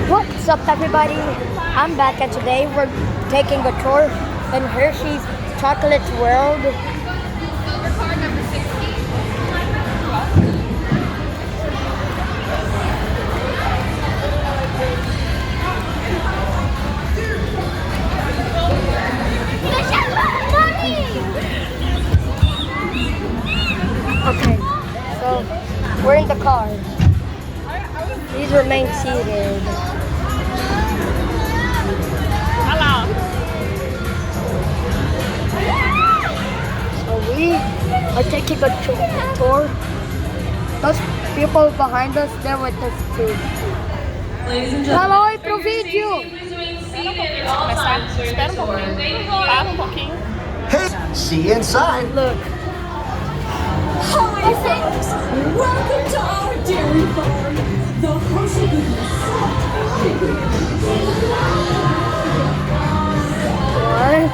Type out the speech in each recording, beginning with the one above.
What's up, everybody? I'm back, and today we're taking a tour in Hershey's chocolate world. Your car number 60. Okay, so we're in the car. Please remain seated. Hello. So we are taking a tour. Those people behind us, they're with us too. Ladies and Hello, gentlemen, pro vídeo. Espera pouquinho. Para pouquinho. See you inside. Look. hi folks, welcome to our dairy farm, the Hershey Goodness. What?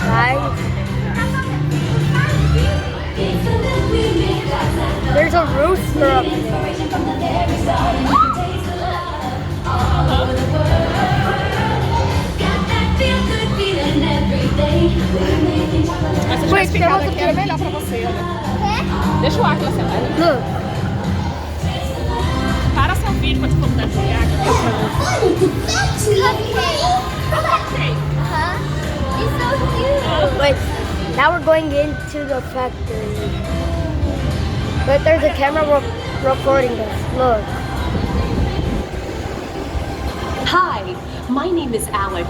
Guys, there's a rooster up there. Essa Wait, especificada tem aqui era melhor pra você, olha. Deixa o Aquila sentar. Look. Para seu vídeo quando for mudar de lugar. It's so cute. Wait, now we're going into the factory. But there's a camera recording us. Look. Hi, my name is Alex.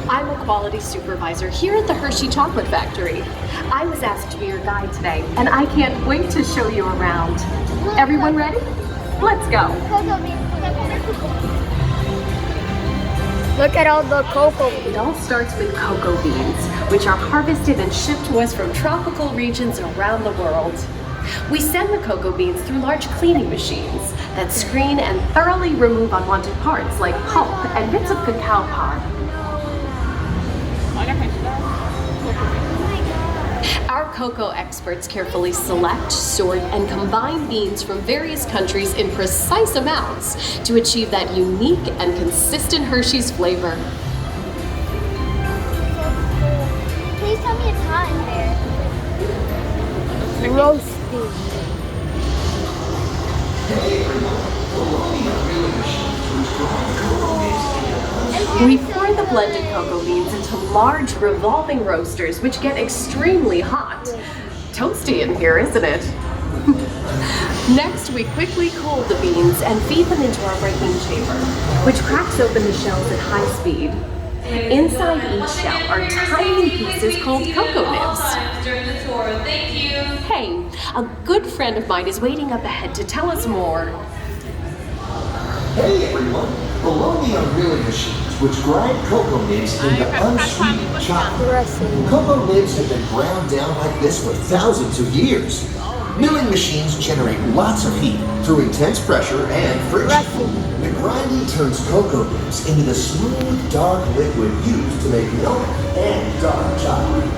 I'm a quality supervisor here at the Hershey Chocolate Factory. I was asked to be your guide today, and I can't wait to show you around. Everyone ready? Let's go. Look at all the cocoa. It all starts with cocoa beans, which are harvested and shipped to us from tropical regions around the world. We send the cocoa beans through large cleaning machines that screen and thoroughly remove unwanted parts like pulp and bits of cacao pod. Olha a quantidade. Our cocoa experts carefully select, sort, and combine beans from various countries in precise amounts to achieve that unique and consistent Hershey's flavor. Please tell me it's hot in there. Roasting. We pour the blended cocoa beans into large revolving roasters, which get extremely hot. Toasty in here, isn't it? Next, we quickly cool the beans and feed them into our breaking chamber, which cracks open the shells at high speed. Inside each shell are tiny pieces called cocoa nibs. Hey, a good friend of mine is waiting up ahead to tell us more. Hey everyone, below me are milling machines which grind cocoa nibs into unsweetened chocolate. Cocoa nibs have been ground down like this for thousands of years. Milling machines generate lots of heat through intense pressure and friction. The grinding turns cocoa nibs into the smooth, dark liquid used to make milk and dark chocolate.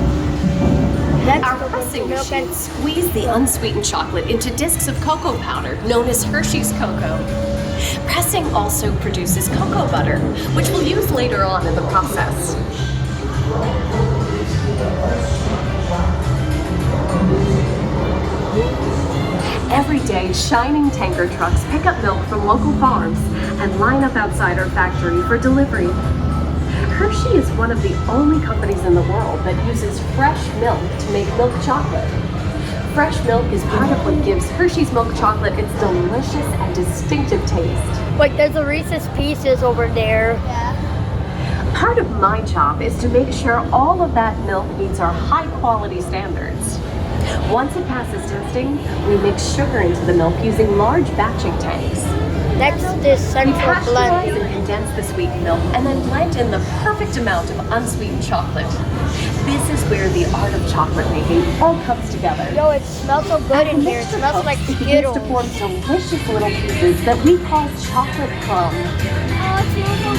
Our pressing machines squeeze the unsweetened chocolate into discs of cocoa powder, known as Hershey's cocoa. Pressing also produces cocoa butter, which we'll use later on in the process. Every day, shining tanker trucks pick up milk from local farms and line up outside our factory for delivery. Hershey is one of the only companies in the world that uses fresh milk to make milk chocolate. Fresh milk is part of what gives Hershey's milk chocolate its delicious and distinctive taste. Wait, there's a Reese's Pieces over there. Part of my job is to make sure all of that milk meets our high quality standards. Once it passes testing, we mix sugar into the milk using large batching tanks. Next is We central pasteurize blend. and condense the sweetened milk and then blend in the perfect amount of unsweetened chocolate. This is where the art of chocolate making all comes together. Yo, it smells so good in here. It smells like begins to Skittles. form delicious little pieces that we call chocolate crumb. Oh, it smells so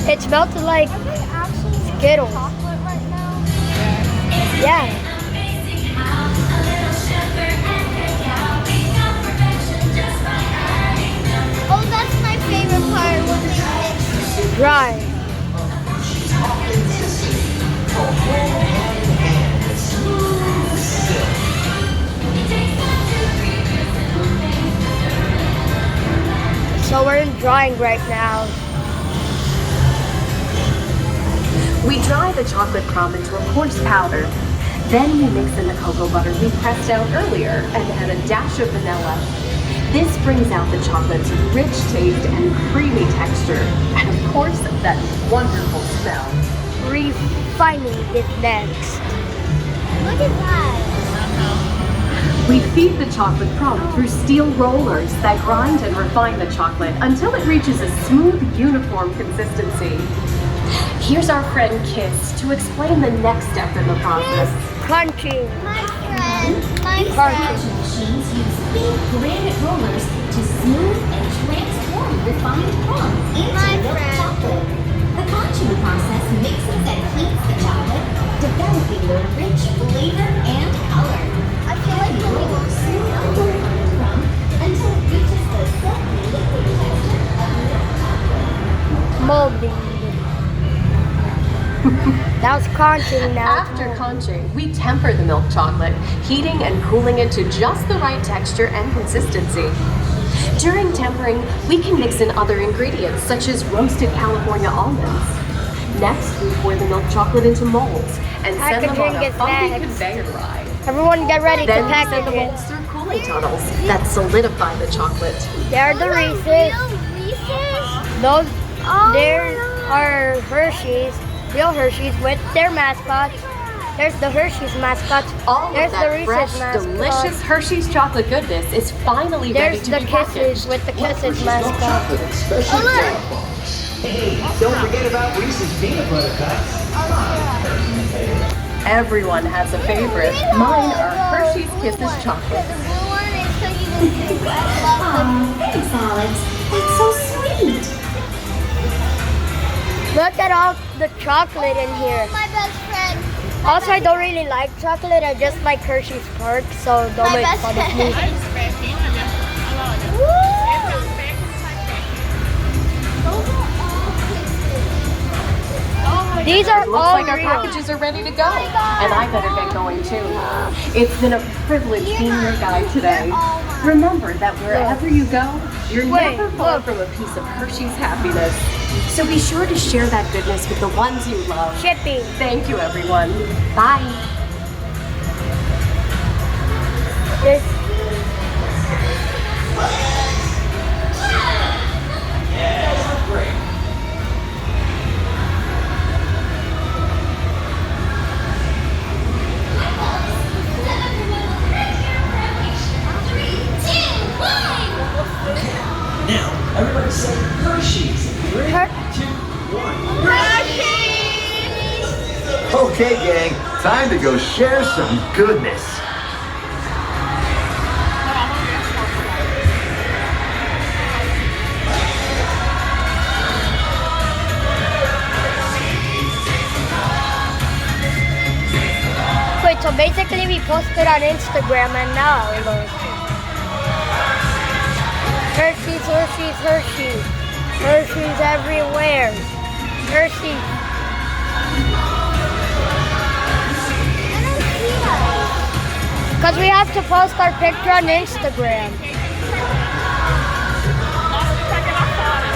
good. It smells like Are they actually Skittles. chocolate right now? Yeah. so we're drying right now. We dry the chocolate crumb into a coarse powder. Then we mix in the cocoa butter we pressed out earlier and add a dash of vanilla. This brings out the chocolate's rich taste and creamy texture, and of course, that wonderful smell. Refining is next. Look at that. We feed the chocolate crumb through steel rollers that grind and refine the chocolate until it reaches a smooth, uniform consistency. Here's our friend Kiss to explain the next step in the process. Crunching. My friend. My Crunching. friend. Machines use big granite rollers to smooth and transform refined crumbs into My milk friend. chocolate. The conching process mixes and heats the chocolate, developing the rich flavor and color. I feel like The when we rollers smooth out the refined crumb until it reaches the silky liquid texture of milk chocolate. Molding. That was crunching now. After conching, we temper the milk chocolate, heating and cooling it to just the right texture and consistency. During tempering, we can mix in other ingredients such as roasted California almonds. Next, we pour the milk chocolate into molds and send them on Packaging a is funky next. conveyor ride. Everyone get ready Then to we send the package molds it. through cooling tunnels that solidify the chocolate. There are the Reese's. Real Reese's? Those, Oh, there no. are Hershey's, real Hershey's with their mascots. There's the Hershey's mascot. All There's of the that Reese's fresh, mascot. delicious Hershey's chocolate goodness is finally ready There's to the be Kisses packaged. with the Kisses Reese's milk mascot. chocolate and special Oh, look. jam bars. Hey, don't forget about Reese's peanut butter cups. Everyone has a favorite. Mine are Hershey's Kisses chocolate. The blue one is cookies and soup. I love them. Aw, thanks, Alex. That's so sweet. Look at all the chocolate in here. My best friend. Also, I don't really like chocolate. I just like Hershey's Park, so don't My make best fun of friend. me. Olha esse pequinho, olha. Olha, olha. Woo! Esse é um peco que sai peco. Those are all kisses. Oh my These are It looks all like our real. packages are ready to go. And I better get going too. It's been a privilege being your guide today. Remember that wherever you go, you're Wait, never far look. from a piece of Hershey's happiness. So be sure to share that goodness with the ones you love. Shipping. Thank you, everyone. Bye. This Now, everybody say Hershey's. 3, Her- 2, 1. Okay, gang, time to go share some goodness. Wait, so basically we posted on Instagram and now look. Hershey's, Hershey's, Hershey's. Hershey's everywhere. Hershey. Because we have to post our picture on Instagram. Nossa, tem que aqui lá fora.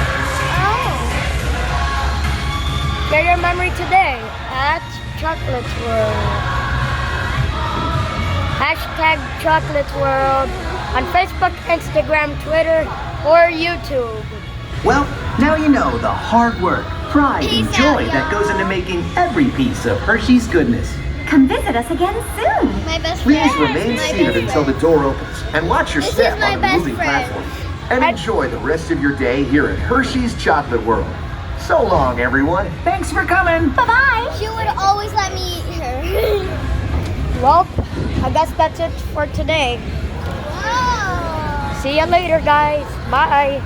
Share your memory today at Chocolate World. Hashtag Chocolate World on Facebook, Instagram, Twitter, or YouTube. Well, now you know the hard work, pride, and Peace joy out, that y'all. goes into making every piece of Hershey's goodness. Come visit us again soon. My best Please friend. remain My seated best until the friend. door opens and watch your This is step my on the best moving friend. platform. And enjoy the rest of your day here at Hershey's Chocolate World. So long, everyone. Thanks for coming. Bye-bye. She would always let me eat her. Well, I guess that's it for today. Wow. See you later, guys. Bye.